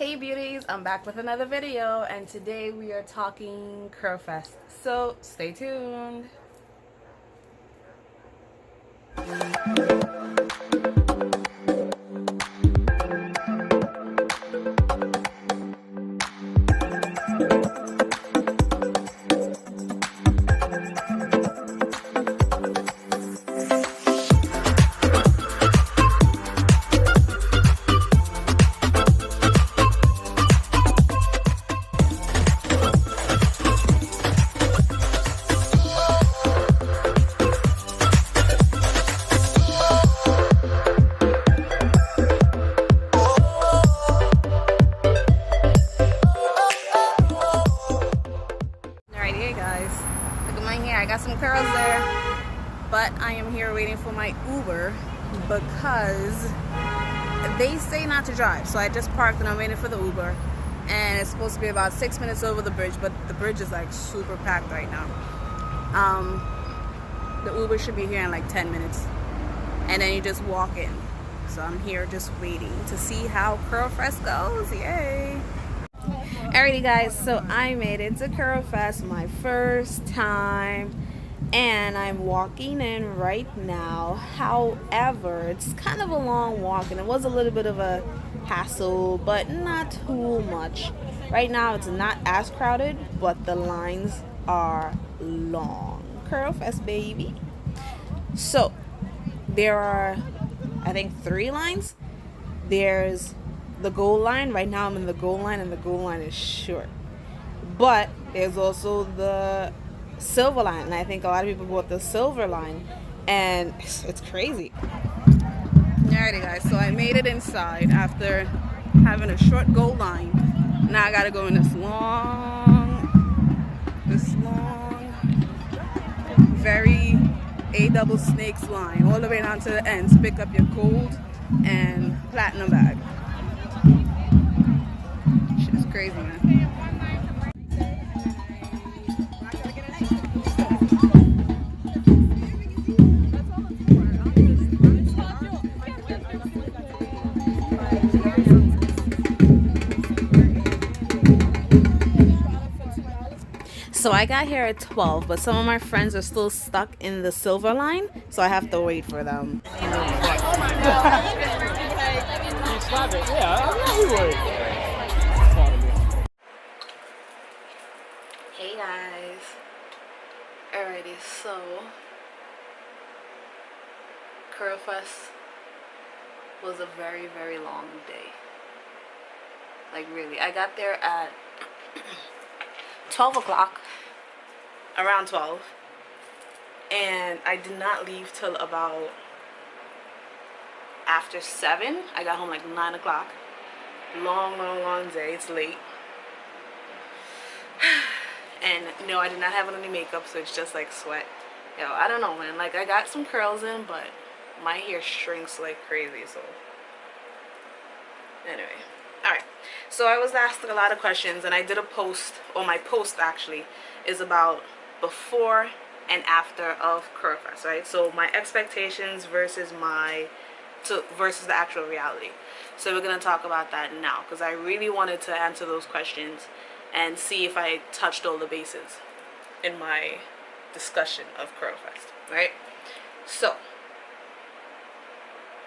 Hey beauties, I'm back with another video and today we are talking Curlfest. So stay tuned. Alrighty, hey guys, look at my hair. I got some curls there, but I am here waiting for my Uber because they say not to drive. So I just parked and I'm waiting for the Uber, and it's supposed to be about 6 minutes over the bridge, but the bridge is like super packed right now. The Uber should be here in like 10 minutes, and then you just walk in. So I'm here just waiting to see how Curlfest goes. Yay! Alrighty guys, so I made it to Curlfest, my first time, and I'm walking in right now. However, it's kind of a long walk and it was a little bit of a hassle, but not too much. Right now it's not as crowded, but the lines are long. Curlfest, baby. So there are, I think, 3 lines. There's the goal line. Right now I'm in the goal line and the goal line is short. But there's also the silver line, and I think a lot of people go with the silver line, and it's crazy. Alrighty guys, so I made it inside after having a short goal line. Now I gotta go in this long, very double snakes line all the way down to the end to pick up your gold and platinum bag. Shit is crazy, man. So I got here at 12, but some of my friends are still stuck in the silver line, so I have to wait for them. You slap it, yeah, I know you would. Hey guys. Alrighty, so Curlfest was a very, very long day. Like really, I got there at 12 o'clock, around 12, and I did not leave till about after 7. I got home like 9 o'clock. Long day. It's late. And no, I did not have on any makeup, so it's just like sweat. Yo, I don't know, man. Like, I got some curls in, but my hair shrinks like crazy, so anyway. Alright, so I was asked a lot of questions, and I did a post, or my post actually is about before and after of Curlfest, right? So my expectations versus versus the actual reality. So we're gonna talk about that now, because I really wanted to answer those questions and see if I touched all the bases in my discussion of Curlfest, right? So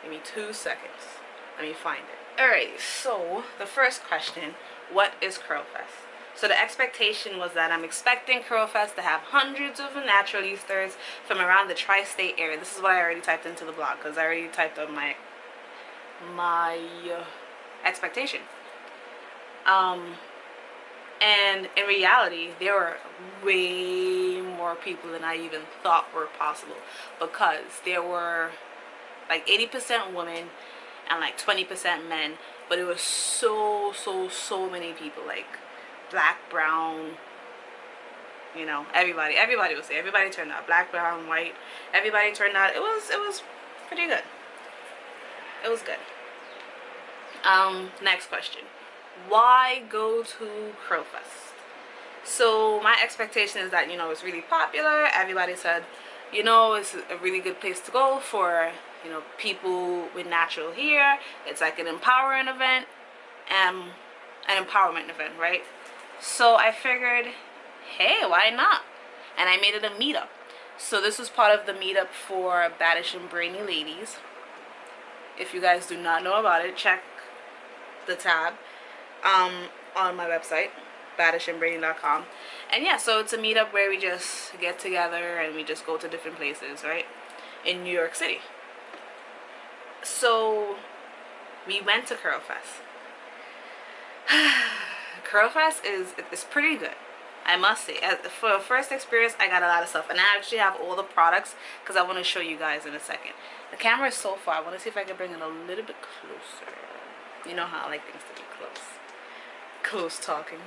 give me 2 seconds. Let me find it. Alright, so the first question, what is Curlfest? So the expectation was that I'm expecting Curlfest to have hundreds of naturalistas from around the tri-state area. This is what I already typed into the blog, because I already typed up my expectation. And in reality, there were way more people than I even thought were possible, because there were like 80% women and like 20% men, but it was so many people, like black, brown, you know, everybody was there. Everybody turned out, black, brown, white, everybody turned out. It was pretty good. It was good. Next question, why go to Curlfest? So my expectation is that, you know, it's really popular. Everybody said, you know, it's a really good place to go for, you know, people with natural hair. It's like an empowering event. an empowerment event, right? So I figured, hey, why not? And I made it a meetup. So this was part of the meetup for Baddish and Brainy Ladies. If you guys do not know about it, check the tab on my website, baddishandbrainy.com. And yeah, so it's a meetup where we just get together and we just go to different places, right? In New York City. So we went to Curlfest. Curlfest is pretty good, I must say. For a first experience, I got a lot of stuff, and I actually have all the products because I want to show you guys in a second. The camera is so far. I want to see if I can bring it a little bit closer. You know how I like things to be close talking.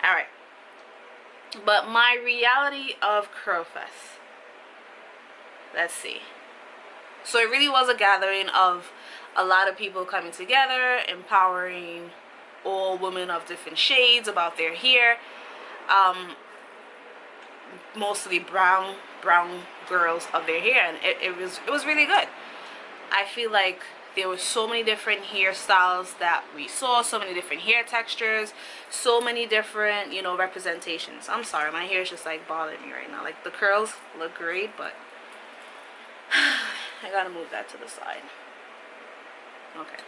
All right, but my reality of Curlfest. Let's see. So it really was a gathering of a lot of people coming together, empowering all women of different shades about their hair. Mostly brown girls of their hair, and it was really good. I feel like there were so many different hairstyles that we saw, so many different hair textures, so many different, you know, representations. I'm sorry, my hair is just like bothering me right now. Like the curls look great, but I gotta move that to the side. Okay.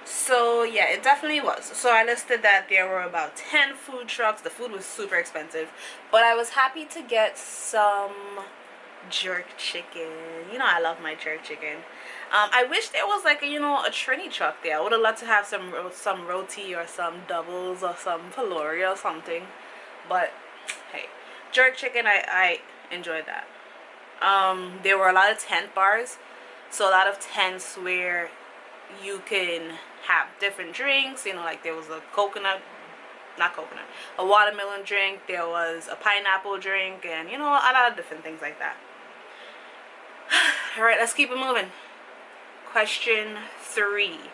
So yeah, it definitely was. So I listed that there were about 10 food trucks. The food was super expensive, but I was happy to get some jerk chicken. You know, I love my jerk chicken. I wish there was like a, you know, a Trini truck there. I would have loved to have some roti or some doubles or some pylori or something. But hey, jerk chicken, I enjoyed that. There were a lot of tent bars, so a lot of tents where you can have different drinks. You know, like there was a a watermelon drink, there was a pineapple drink, and you know, a lot of different things like that. All right, let's keep it moving. Question 3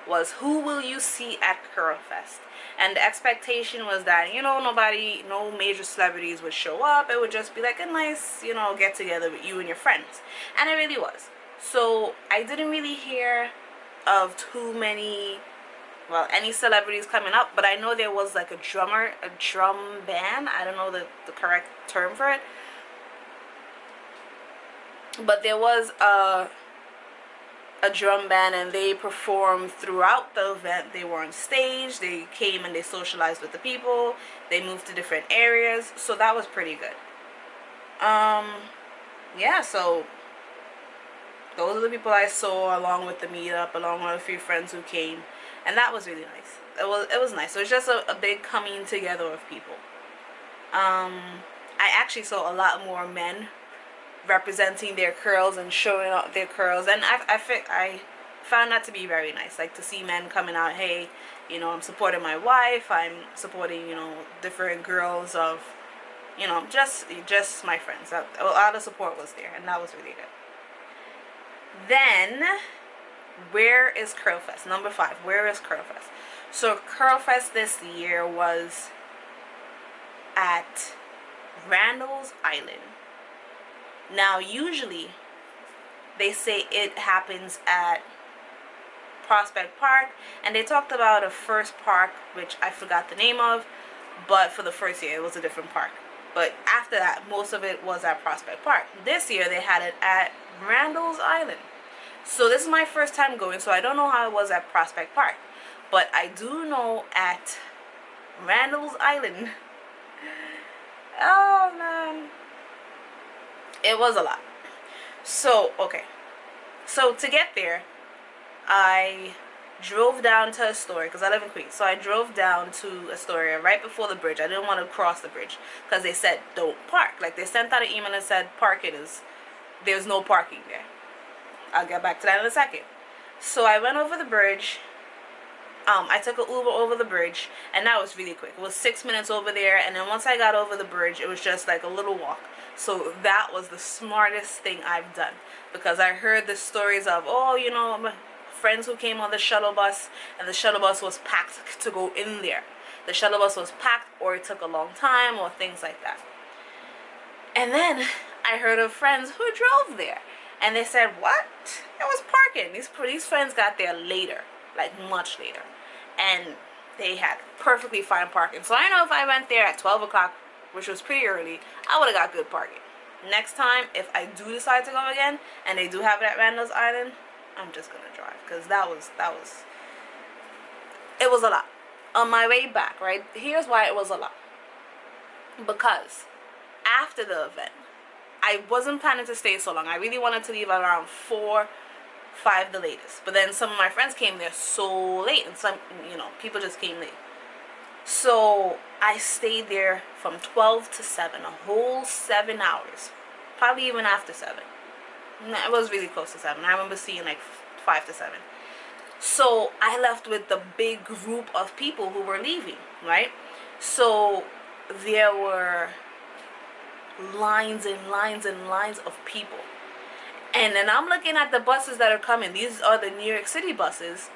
was, who will you see at Curlfest? And the expectation was that, you know, no major celebrities would show up. It would just be like a nice, you know, get together with you and your friends. And it really was. So I didn't really hear of too many, well, any celebrities coming up, but I know there was like a drum band. I don't know the correct term for it, but there was a drum band, and they performed throughout the event. They were on stage, they came and they socialized with the people, they moved to different areas, so that was pretty good. Yeah, so those are the people I saw, along with the meetup, along with a few friends who came, and that was really nice. It was nice. It was just a big coming together of people. I actually saw a lot more men representing their curls and showing off their curls, and I found that to be very nice. Like to see men coming out, hey, you know, I'm supporting my wife, I'm supporting, you know, different girls of, you know, just my friends. A lot of support was there, and that was really good. Then, where is Curlfest? Number 5, where is Curlfest? So Curlfest this year was at Randall's Island. Now, usually, they say it happens at Prospect Park, and they talked about a first park, which I forgot the name of, but for the first year, it was a different park. But after that, most of it was at Prospect Park. This year, they had it at Randall's Island. So this is my first time going, so I don't know how it was at Prospect Park. But I do know at Randall's Island, oh man, it was a lot. So, okay. So to get there, I drove down to Astoria, because I live in Queens. So I drove down to Astoria right before the bridge. I didn't want to cross the bridge because they said don't park. Like they sent out an email and said there's no parking there. I'll get back to that in a second. So I went over the bridge. I took an Uber over the bridge, and that was really quick. It was 6 minutes over there, and then once I got over the bridge, it was just like a little walk. So that was the smartest thing I've done, because I heard the stories of, oh, you know, my friends who came on the shuttle bus, and the shuttle bus was packed to go in there. The shuttle bus was packed, or it took a long time, or things like that. And then I heard of friends who drove there. And they said, what? It was parking. These friends got there later, like much later. And they had perfectly fine parking. So I know if I went there at 12 o'clock, which was pretty early, I would have got good parking. Next time, if I do decide to go again, and they do have it at Randall's Island, I'm just going to drive. Because it was a lot. On my way back, right? Here's why it was a lot. Because after the event, I wasn't planning to stay so long. I really wanted to leave around 4, 5 the latest. But then some of my friends came there so late. And some, people just came late. So I stayed there from 12 to 7. A whole 7 hours. Probably even after 7. It was really close to 7. I remember seeing like 5 to 7. So I left with the big group of people who were leaving, right? So there were lines and lines and lines of people. And then I'm looking at the buses that are coming. These are the New York City buses.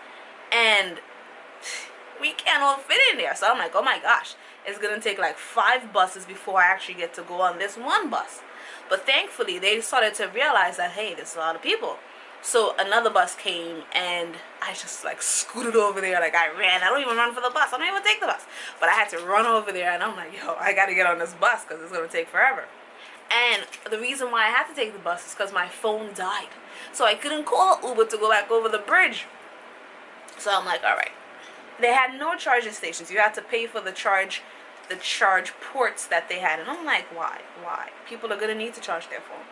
And we can't all fit in there. So I'm like, oh my gosh. It's going to take like 5 buses before I actually get to go on this one bus. But thankfully, they started to realize that, hey, there's a lot of people. So another bus came, and I just like scooted over there. Like I ran. I don't even run for the bus. I don't even take the bus. But I had to run over there, and I'm like, yo, I got to get on this bus because it's going to take forever. And the reason why I had to take the bus is because my phone died. So I couldn't call Uber to go back over the bridge. So I'm like, all right. They had no charging stations. You had to pay for the charge ports that they had. And I'm like, why? People are going to need to charge their phone.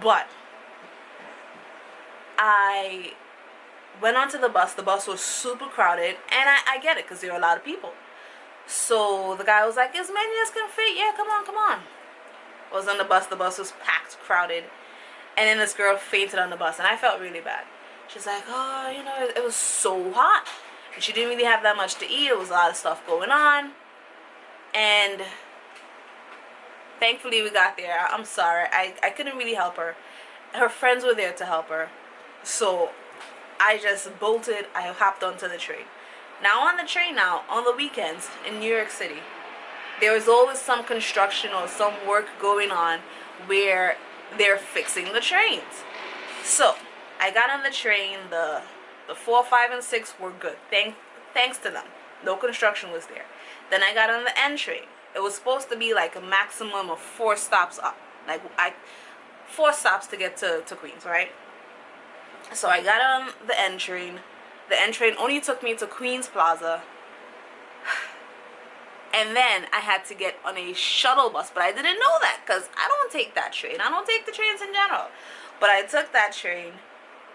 But I went onto the bus. The bus was super crowded. And I get it because there were a lot of people. So the guy was like, as many as can fit. Yeah, come on. I was on the bus. The bus was packed, crowded. And then this girl fainted on the bus. And I felt really bad. She's like, oh, it was so hot. And she didn't really have that much to eat. There was a lot of stuff going on. And thankfully we got there. I'm sorry. I couldn't really help her. Her friends were there to help her. So I just bolted. I hopped onto the train. Now on the train on the weekends in New York City, there is always some construction or some work going on where they're fixing the trains. So I got on the train. The 4, 5, and 6 were good. Thanks to them. No construction was there. Then I got on the N train. It was supposed to be like a maximum of 4 stops up. Like 4 stops to get to Queens, right? So I got on the N train. The N train only took me to Queens Plaza. And then I had to get on a shuttle bus. But I didn't know that because I don't take that train. I don't take the trains in general. But I took that train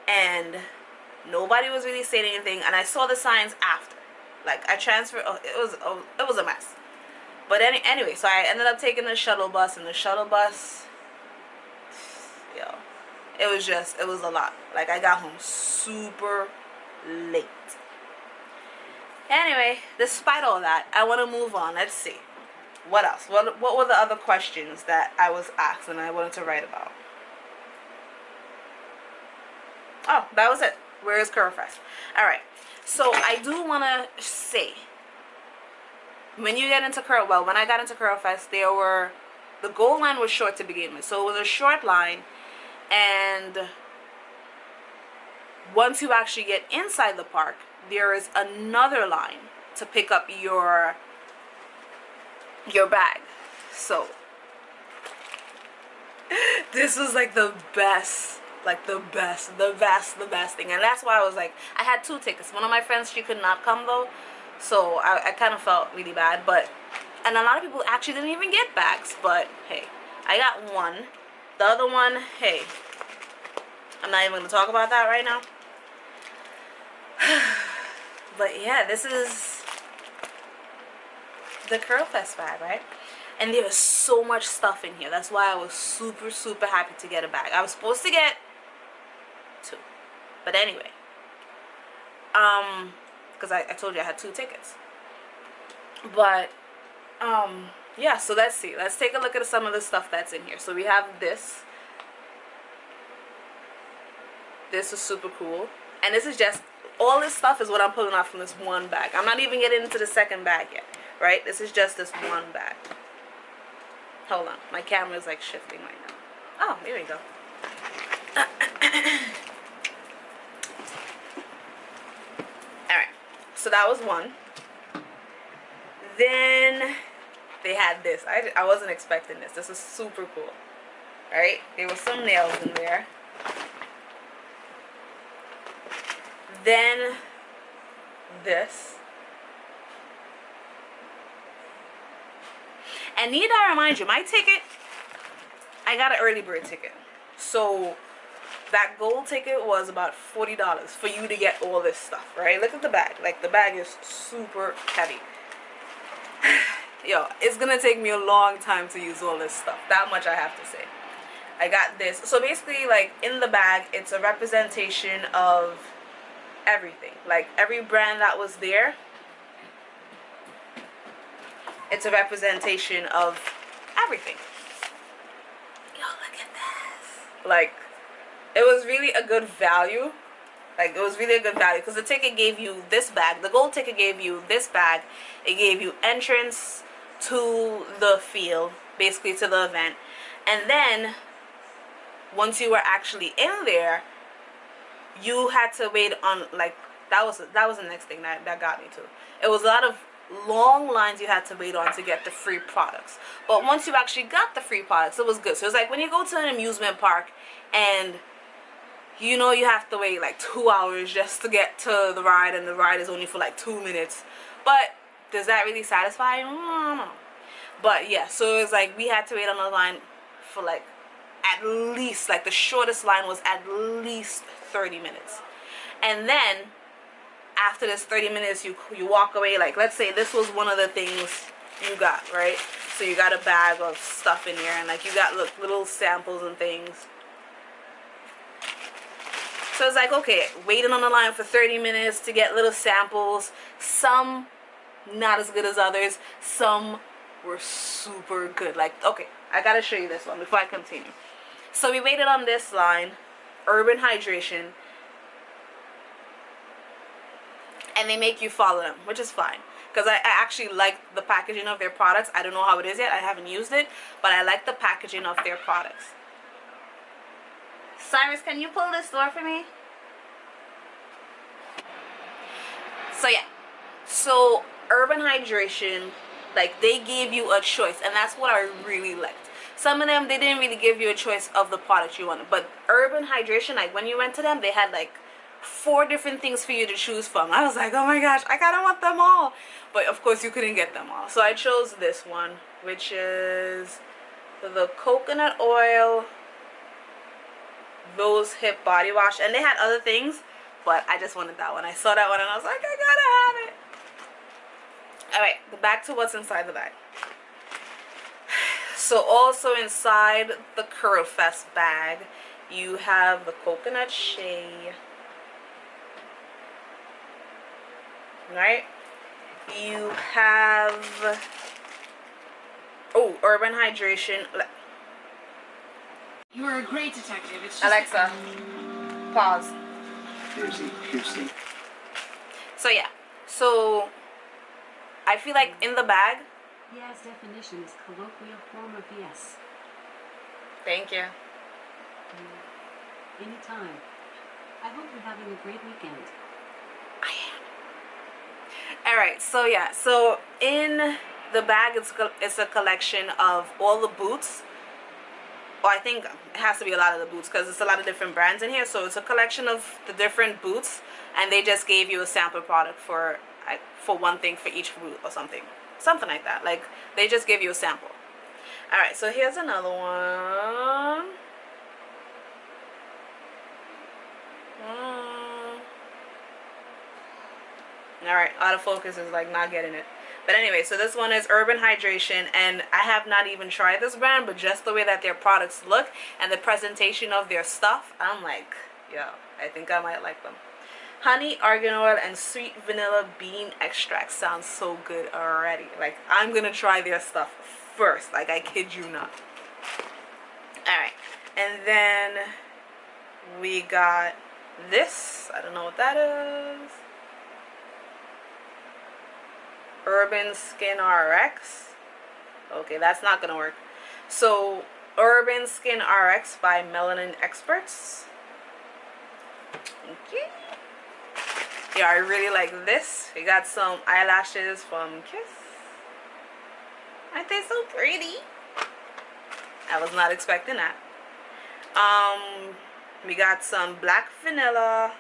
and nobody was really saying anything. And I saw the signs after. Like I transferred. It was a mess. But anyway, so I ended up taking the shuttle bus. And the shuttle bus, yo, it was a lot. Like I got home super late. Anyway, despite all that, I want to move on. Let's see. What else? What were the other questions that I was asked and I wanted to write about? Oh, that was it. Where is Curlfest? Alright. So I do want to say, when you get into when I got into Curlfest, the goal line was short to begin with. So it was a short line, and once you actually get inside the park, there is another line to pick up your bag. So this was like the best thing. And that's why I was like, I had 2 tickets. One of my friends, she could not come though, so I kind of felt really bad. And a lot of people actually didn't even get bags. But hey, I got one. The other one, hey, I'm not even going to talk about that right now. But yeah, this is the Curlfest bag, right? And there was so much stuff in here. That's why I was super, super happy to get a bag. I was supposed to get 2. But anyway. Because I told you I had 2 tickets. But, yeah, so let's see. Let's take a look at some of the stuff that's in here. So we have this. This is super cool. And this is just, all this stuff is what I'm pulling out from this one bag. I'm not even getting into the second bag yet, right? This is just this one bag. Hold on. My camera is like shifting right now. Oh, here we go. Alright, so that was one. Then they had this. I wasn't expecting this. This is super cool. Alright, there was some nails in there. Then this. And need I remind you, my ticket, I got an early bird ticket. So that gold ticket was about $40 for you to get all this stuff, right? Look at the bag. Like, the bag is super heavy. Yo, it's gonna take me a long time to use all this stuff. That much I have to say. I got this. So basically, like, in the bag, it's a representation of everything. Like, every brand that was there, it's a representation of everything. Yo, look at this. Like, it was really a good value. Like, it was really a good value because the ticket gave you this bag. The gold ticket gave you this bag. It gave you entrance to the field, basically to the event. And then, once you were actually in there, you had to wait on, like, that was the next thing that got me too. It was a lot of long lines you had to wait on to get the free products. But once you actually got the free products, it was good. So it was like when you go to an amusement park and you know you have to wait like 2 hours just to get to the ride, and the ride is only for like 2 minutes. But does that really satisfy you? No. But yeah, so it was like we had to wait on the line for like at least, like, the shortest line was at least 30 minutes. And then after this 30 minutes, you walk away. Like, let's say this was one of the things you got, right? So you got a bag of stuff in here, and like you got little samples and things. So it's like, okay, waiting on the line for 30 minutes to get little samples. Some not as good as others. Some were super good. Like, okay, I gotta show you this one before I continue. So we waited on this line, Urban Hydration, and they make you follow them, which is fine. Because I actually like the packaging of their products. I don't know how it is yet. I haven't used it, but I like the packaging of their products. Cyrus, can you pull this door for me? So yeah, so Urban Hydration, like, they gave you a choice, and that's what I really liked. Some of them, they didn't really give you a choice of the product you wanted, but Urban Hydration, like, when you went to them, they had like 4 different things for you to choose from. I was like, oh my gosh, I kind of want them all, but of course you couldn't get them all. So I chose this one, which is the coconut oil Rose Hip body wash, and they had other things, but I just wanted that one. I saw that one and I was like, I gotta have it. Alright, back to what's inside the bag. So also inside the Curlfest bag, you have the coconut shea. Right? You have, oh, Urban Hydration. You are a great detective. It's just Alexa, pause. Juicy. So yeah, so I feel like in the bag. Yes, definition is colloquial form of yes. Thank you. Anytime. I hope you're having a great weekend. I am. Alright, so yeah, so in the bag it's a collection of all the boots. Well, I think it has to be a lot of the boots because it's a lot of different brands in here. So it's a collection of the different boots, and they just gave you a sample product for one thing for each boot or something like that. Like, they just give you a sample. Alright, so here's another one. Alright, autofocus is like not getting it. But anyway, so this one is Urban Hydration, and I have not even tried this brand, but just the way that their products look and the presentation of their stuff, I'm like, yo, I think I might like them. Honey, argan oil, and sweet vanilla bean extract sounds so good already. Like, I'm gonna try their stuff first. Like, I kid you not. Alright, and then we got this. I don't know what that is. Urban Skin RX. Okay, that's not gonna work. So Urban Skin RX by Melanin Experts. Okay. Yeah, I really like this. We got some eyelashes from Kiss. Aren't they so pretty? I was not expecting that. We got some black vanilla.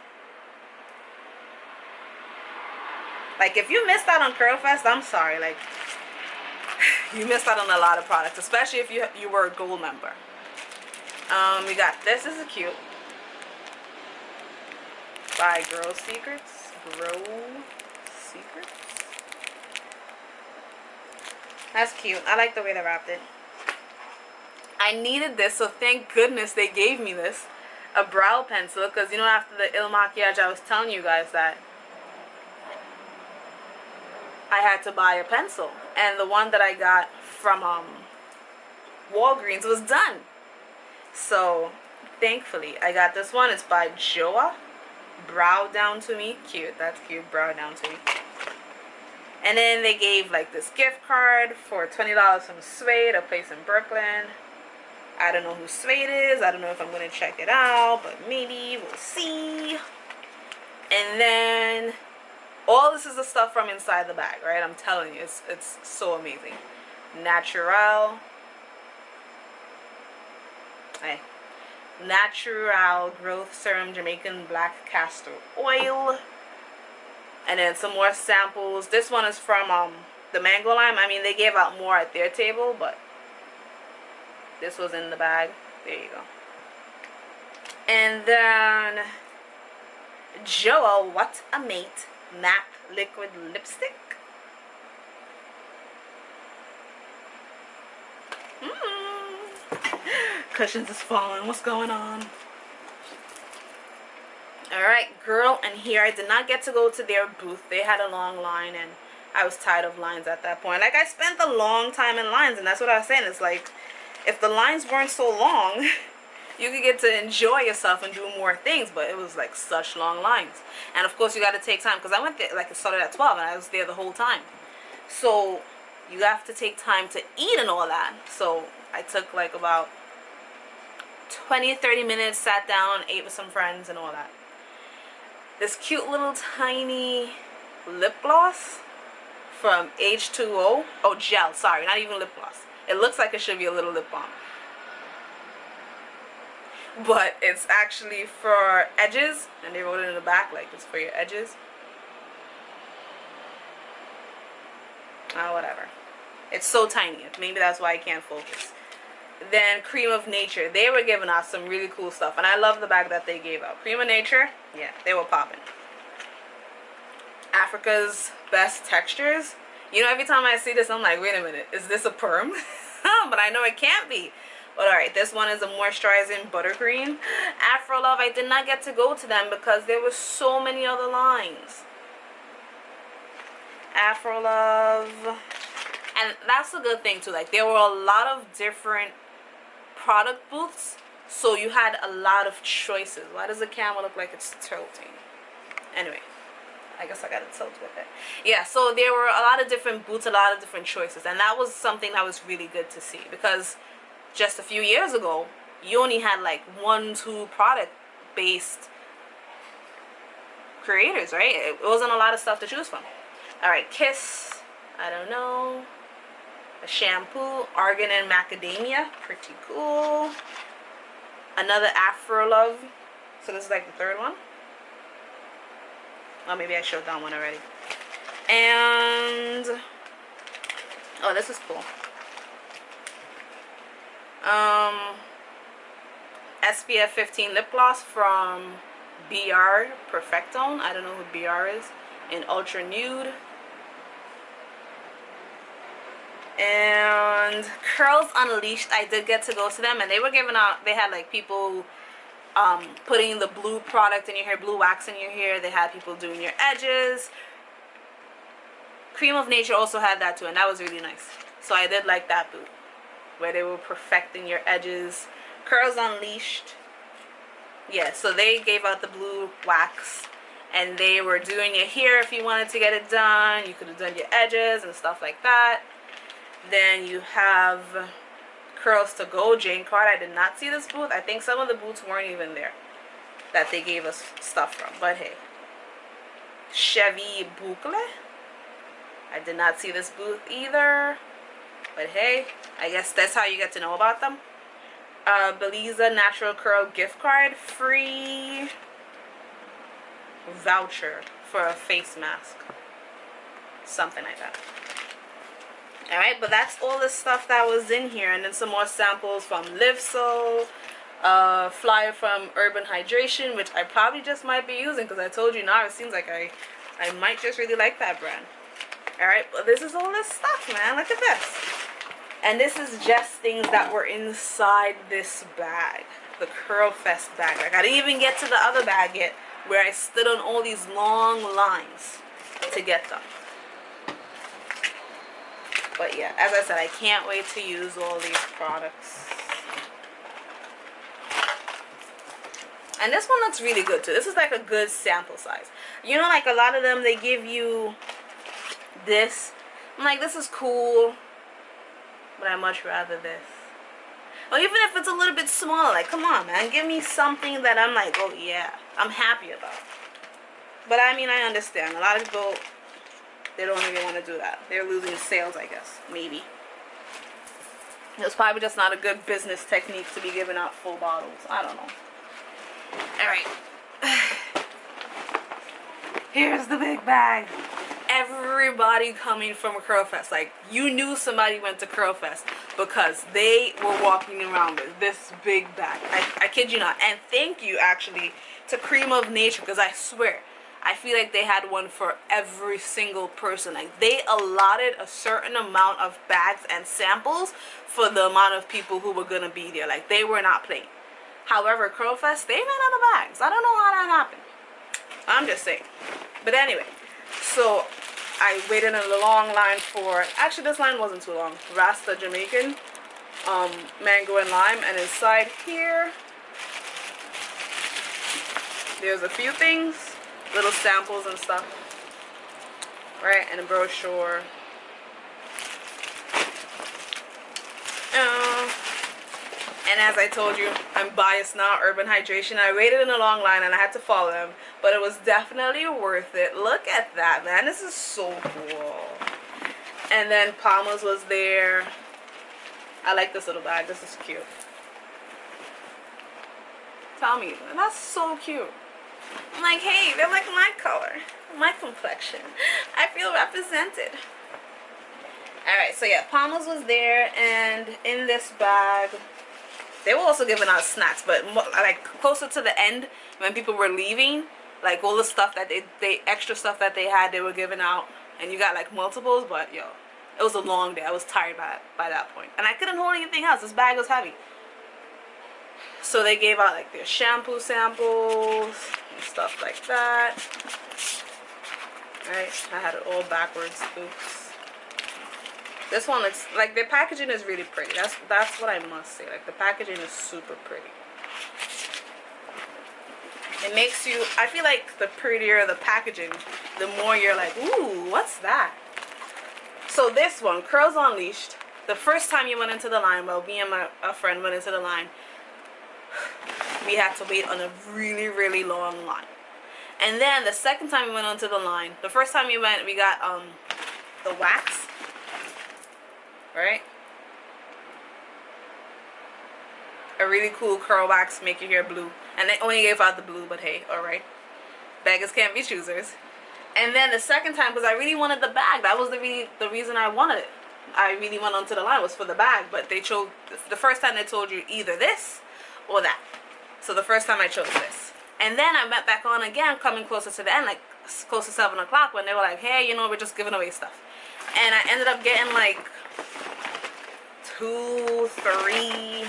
Like, if you missed out on Curlfest, I'm sorry. Like, you missed out on a lot of products, especially if you were a gold member. We got this. This is cute. By Grow Secrets. Grow Secrets. That's cute. I like the way they wrapped it. I needed this, so thank goodness they gave me this. A brow pencil, because you know, after the Il Makiage, I was telling you guys that I had to buy a pencil, and the one that I got from Walgreens was done. So thankfully I got this one. It's by Joa. Brow Down to Me. Cute. That's cute. Brow Down to Me. And then they gave like this gift card for $20 from Suede, a place in Brooklyn. I don't know who Suede is. I don't know if I'm going to check it out, but maybe we'll see. And then all this is the stuff from inside the bag, right? I'm telling you, it's so amazing. Natural. Hey. Natural Growth Serum Jamaican Black Castor Oil. And then some more samples. This one is from the Mango Lime. I mean, they gave out more at their table, but this was in the bag. There you go. And then Joa What a Mate Matte Liquid Lipstick. Cushions is falling. What's going on? Alright, girl, and here I did not get to go to their booth. They had a long line, and I was tired of lines at that point. Like, I spent a long time in lines, and that's what I was saying. It's like, if the lines weren't so long, you could get to enjoy yourself and do more things, but it was like such long lines. And of course, you got to take time, because I went there, like, it started at 12, and I was there the whole time. So you have to take time to eat and all that. So I took like about 20-30 minutes, sat down, ate with some friends and all that. This cute little tiny lip gloss from H2O. Oh, gel, sorry, not even lip gloss. It looks like it should be a little lip balm, but it's actually for edges, and they wrote it in the back like it's for your edges. Whatever. It's so tiny. Maybe that's why I can't focus. Then Cream of Nature. They were giving us some really cool stuff, and I love the bag that they gave out. Cream of Nature, yeah, they were popping. Africa's Best Textures. You know, every time I see this, I'm like, wait a minute, is this a perm? But I know it can't be. But alright, this one is a moisturizing buttercream. Afro Love, I did not get to go to them because there were so many other lines. Afro Love. And that's a good thing too. Like, there were a lot of different product booths, so you had a lot of choices. Why does the camera look like it's tilting? Anyway, I guess I gotta tilt with it. Yeah, so there were a lot of different booths, a lot of different choices, and that was something that was really good to see, because just a few years ago you only had like 1-2 product based creators, right? It wasn't a lot of stuff to choose from. Alright, Kiss, I don't know. A shampoo, Argan and Macadamia, pretty cool. Another Afro Love. So this is like the third one. Oh, maybe I showed that one already. And oh, this is cool. SPF 15 lip gloss from BR Perfectone. I don't know who BR is. In Ultra Nude. And Curls Unleashed, I did get to go to them, and they were giving out, they had like people putting the blue product in your hair, blue wax in your hair. They had people doing your edges. Cream of Nature also had that too, and that was really nice. So I did like that booth, where they were perfecting your edges. Curls Unleashed, yeah, so they gave out the blue wax, and they were doing your hair if you wanted to get it done. You could have done your edges and stuff like that. Then you have Curls to Go Jane card. I did not see this booth. I think some of the booths weren't even there that they gave us stuff from. But hey. Chevy Boucle. I did not see this booth either. But hey, I guess that's how you get to know about them. Beliza Natural Curl gift card. Free voucher for a face mask. Something like that. Alright, but that's all the stuff that was in here. And then some more samples from Livso. Flyer from Urban Hydration, which I probably just might be using because I told you now it seems like I might just really like that brand. Alright, but this is all this stuff, man. Look at this. And this is just things that were inside this bag. The Curlfest bag. Like, I didn't even get to the other bag yet where I stood on all these long lines to get them. But yeah, as I said, I can't wait to use all these products. And this one looks really good too. This is like a good sample size. You know, like a lot of them, they give you this. I'm like, this is cool, but I much rather this. Or even if it's a little bit smaller, like, come on, man. Give me something that I'm like, oh yeah, I'm happy about. But I mean, I understand. A lot of people, they don't even want to do that. They're losing sales, I guess. Maybe. It's probably just not a good business technique to be giving out full bottles. I don't know. Alright. Here's the big bag. Everybody coming from Curlfest. Like, you knew somebody went to Curlfest because they were walking around with this big bag. I kid you not. And thank you, actually, to Cream of Nature, because I swear, I feel like they had one for every single person. Like, they allotted a certain amount of bags and samples for the amount of people who were going to be there. Like, they were not playing. However, Curlfest, they ran out of bags. I don't know how that happened. I'm just saying. But anyway, so I waited in a long line for, actually this line wasn't too long, Rasta Jamaican, mango and lime. And inside here, there's a few things, little samples and stuff, right, and a brochure. And as I told you, I'm biased now, Urban Hydration. I waited in a long line and I had to follow them, but it was definitely worth it. Look at that, man. This is so cool. And then Palmer's was there. I like this little bag. This is cute. Tell me, that's so cute. I'm like, hey, they're like my color, my complexion. I feel represented. Alright, so yeah, Palmer's was there, and in this bag, they were also giving out snacks, but like closer to the end, when people were leaving, like all the stuff that they extra stuff that they had, they were giving out, and you got like multiples. But yo, it was a long day. I was tired by that point, and I couldn't hold anything else. This bag was heavy. So they gave out like their shampoo samples and stuff like that. Right, I had it all backwards. Oops. This one looks like the packaging is really pretty. That's what I must say. Like, the packaging is super pretty. It makes you, I feel like the prettier the packaging, the more you're like, ooh, what's that? So this one, Curls Unleashed. The first time you went into the line, well, me and a friend went into the line, we had to wait on a really, really long line. And then the second time we went onto the line, the first time we went, we got the wax. Right? A really cool curl wax, make your hair blue. And they only gave out the blue, but hey, alright. Beggars can't be choosers. And then the second time, because I really wanted the bag. That was the reason I wanted it. I really went onto the line was for the bag. But they chose, the first time they told you either this or that. So the first time I chose this. And then I went back on again, coming closer to the end, like close to 7 o'clock, when they were like, hey, you know, we're just giving away stuff. And I ended up getting like 2, 3,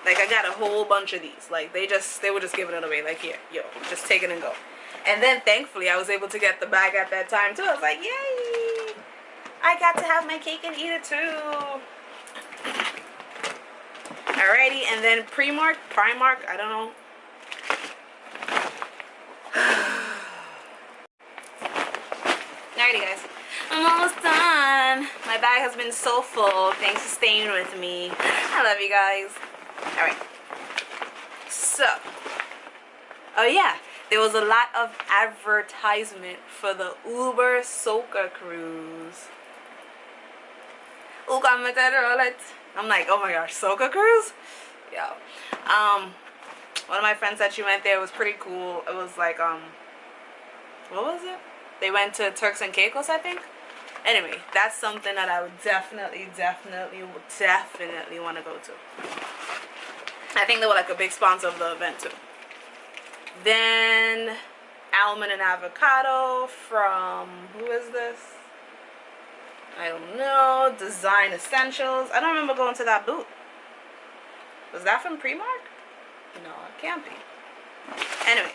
like I got a whole bunch of these. Like they were just giving it away, like, here, yo, just take it and go. And then thankfully I was able to get the bag at that time too. I was like, yay, I got to have my cake and eat it too. Alrighty, and then Primark, I don't know. Now Alrighty guys, I'm almost done. My bag has been so full. Thanks for staying with me. I love you guys. Alright. So, oh yeah, there was a lot of advertisement for the Uber Soca cruise. I'm like, oh my gosh, Soca cruise? Yeah. One of my friends said she went there. It was pretty cool. It was like, what was it? They went to Turks and Caicos, I think. Anyway, that's something that I would definitely want to go to. I think they were like a big sponsor of the event too. Then almond and avocado from, who is this? I don't know. Design Essentials. I don't remember going to that booth. Was that from Primark? No, it can't be. Anyway.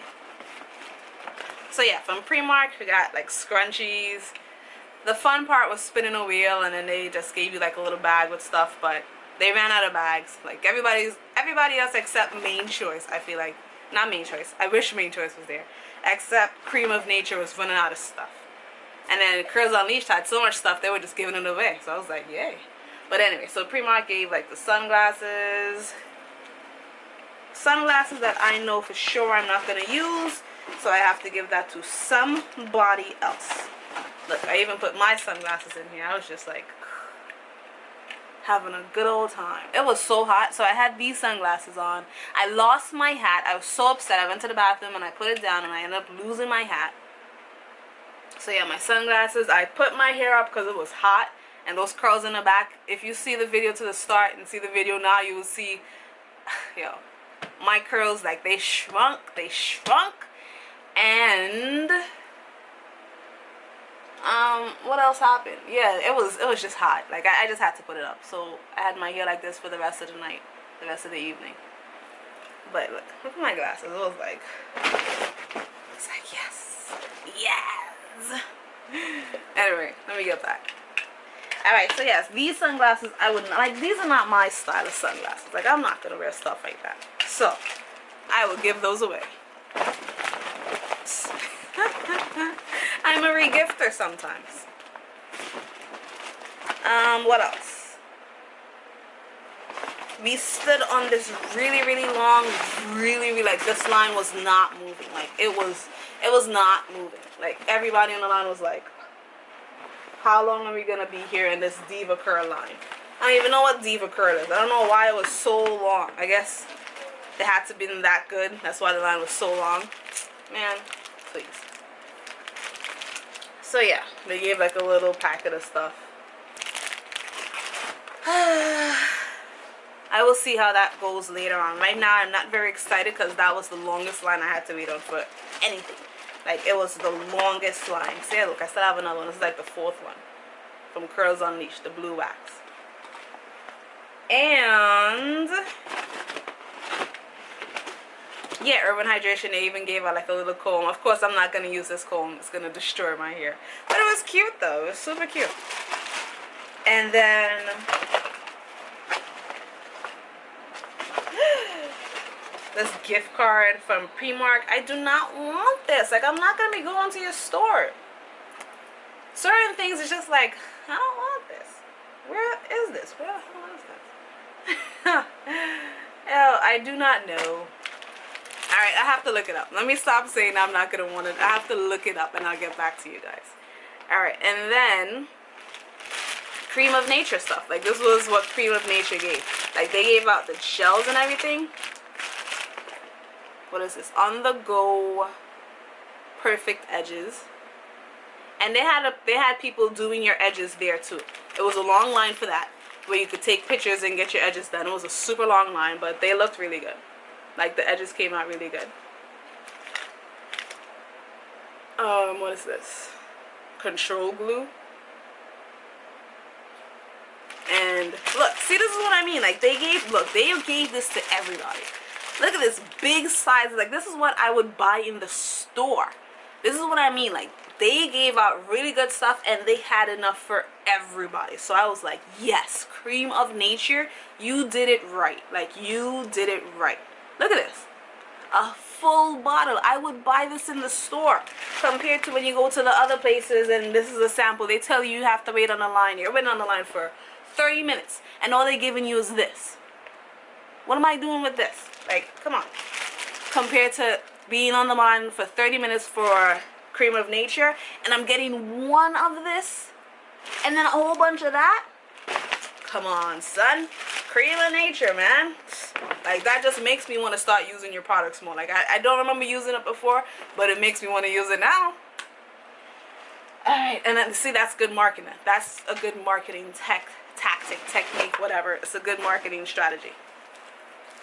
So yeah, from Primark we got like scrunchies. The fun part was spinning a wheel, and then they just gave you like a little bag with stuff, but they ran out of bags. Like everybody else except Main Choice, I feel like. Not Main Choice. I wish Main Choice was there. Except Cream of Nature was running out of stuff. And then Curls Unleashed had so much stuff they were just giving it away. So I was like, yay. But anyway, so Primark gave like the sunglasses. Sunglasses that I know for sure I'm not going to use. So I have to give that to somebody else. Look, I even put my sunglasses in here. I was just like having a good old time. It was so hot, so I had these sunglasses on. I lost my hat. I was so upset. I went to the bathroom and I put it down, and I ended up losing my hat. So yeah, my sunglasses. I put my hair up because it was hot, and those curls in the back. If you see the video to the start and see the video now, you will see, yo, my curls, like they shrunk, and what else happened? Yeah, it was just hot. Like I just had to put it up. So I had my hair like this for the rest of the night, the rest of the evening. But look at my glasses. It was like yes. Anyway, let me get back. Alright, so yes, these sunglasses I wouldn't like. These are not my style of sunglasses. Like I'm not gonna wear stuff like that. So I will give those away. I'm a regifter sometimes. What else? We stood on this really long, like this line was not moving. Like it was not moving. Like everybody on the line was like, how long are we gonna be here in this Diva Curl line? I don't even know what Diva Curl is. I don't know why it was so long. I guess it had to be that good. That's why the line was so long. Man, please. So yeah, they gave like a little packet of stuff. I will see how that goes later on. Right now I'm not very excited because that was the longest line I had to wait on for anything. Like it was the longest line. See, look, I still have another one. This is like the fourth one from Curls Unleashed, the blue wax. And yeah, Urban Hydration, they even gave out like a little comb. Of course, I'm not going to use this comb. It's going to destroy my hair. But it was cute though. It was super cute. And then this gift card from Primark. I do not want this. Like, I'm not going to be going to your store. Certain things is just like, I don't want this. Where is this? Where the hell is this? Oh, I do not know. Alright, I have to look it up. Let me stop saying I'm not going to want it. I have to look it up and I'll get back to you guys. Alright, and then Cream of Nature stuff. Like, this was what Cream of Nature gave. Like, they gave out the shells and everything. What is this? On the Go Perfect Edges. And they had people doing your edges there too. It was a long line for that, where you could take pictures and get your edges done. It was a super long line, but they looked really good. Like the edges came out really good. What is this? Control glue. And look, see, this is what I mean. Like they gave this to everybody. Look at this big size. Like this is what I would buy in the store. This is what I mean. Like they gave out really good stuff and they had enough for everybody. So I was like, yes, Cream of Nature, you did it right. Like you did it right. Look at this. A full bottle. I would buy this in the store compared to when you go to the other places and this is a sample. They tell you have to wait on the line. You're waiting on the line for 30 minutes and all they're giving you is this. What am I doing with this? Like, come on. Compared to being on the line for 30 minutes for Cream of Nature and I'm getting one of this and then a whole bunch of that. Come on, son. Cream of Nature, man. Like, that just makes me want to start using your products more. Like, I don't remember using it before, but it makes me want to use it now. Alright, and then, see, that's good marketing. That's a good marketing tactic, technique, whatever. It's a good marketing strategy.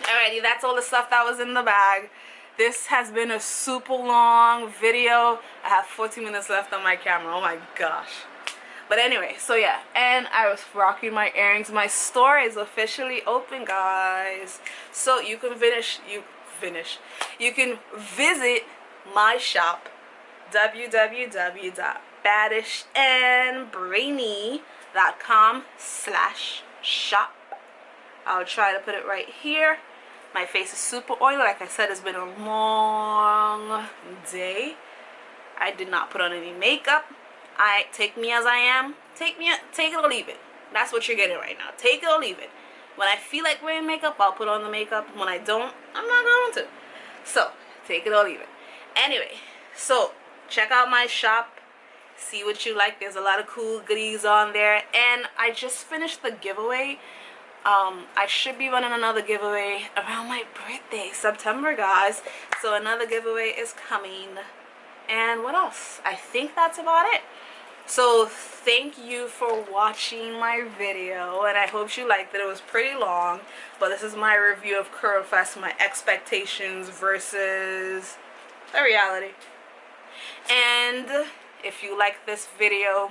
Alrighty, that's all the stuff that was in the bag. This has been a super long video. I have 14 minutes left on my camera. Oh my gosh. But anyway, so yeah, and I was rocking my earrings. My store is officially open, guys. So you can you can visit my shop, www.baddishandbrainy.com/shop. I'll try to put it right here. My face is super oily. Like I said, it's been a long day. I did not put on any makeup. Take me as I am. Take it or leave it. That's what you're getting right now. Take it or leave it. When I feel like wearing makeup, I'll put on the makeup. When I don't, I'm not going to. So, take it or leave it. Anyway, so check out my shop. See what you like. There's a lot of cool goodies on there. And I just finished the giveaway. I should be running another giveaway around my birthday, September, guys. So another giveaway is coming. And what else? I think that's about it. So thank you for watching my video, and I hope you liked it. It was pretty long, but this is my review of Curlfest, my expectations versus the reality. And if you like this video,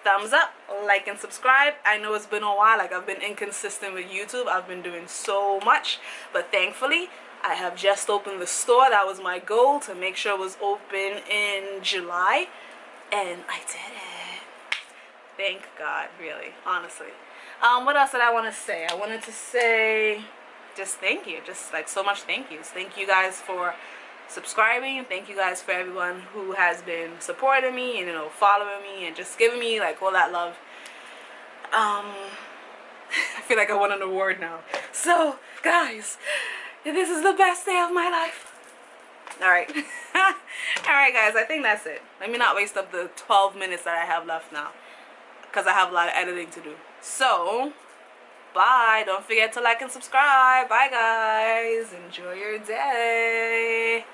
thumbs up, like, and subscribe. I know it's been a while. Like, I've been inconsistent with YouTube. I've been doing so much, but thankfully I have just opened the store. That was my goal, to make sure it was open in July, and I did it. Thank God, really, honestly. What else did I want to say? I wanted to say just thank you, just like so much thank yous. Thank you guys for subscribing. Thank you guys for everyone who has been supporting me and, you know, following me and just giving me like all that love. I feel like I won an award now. So guys, this is the best day of my life. Alright. Alright guys, I think that's it. Let me not waste up the 12 minutes that I have left now, because I have a lot of editing to do. So bye. Don't forget to like and subscribe. Bye guys. Enjoy your day.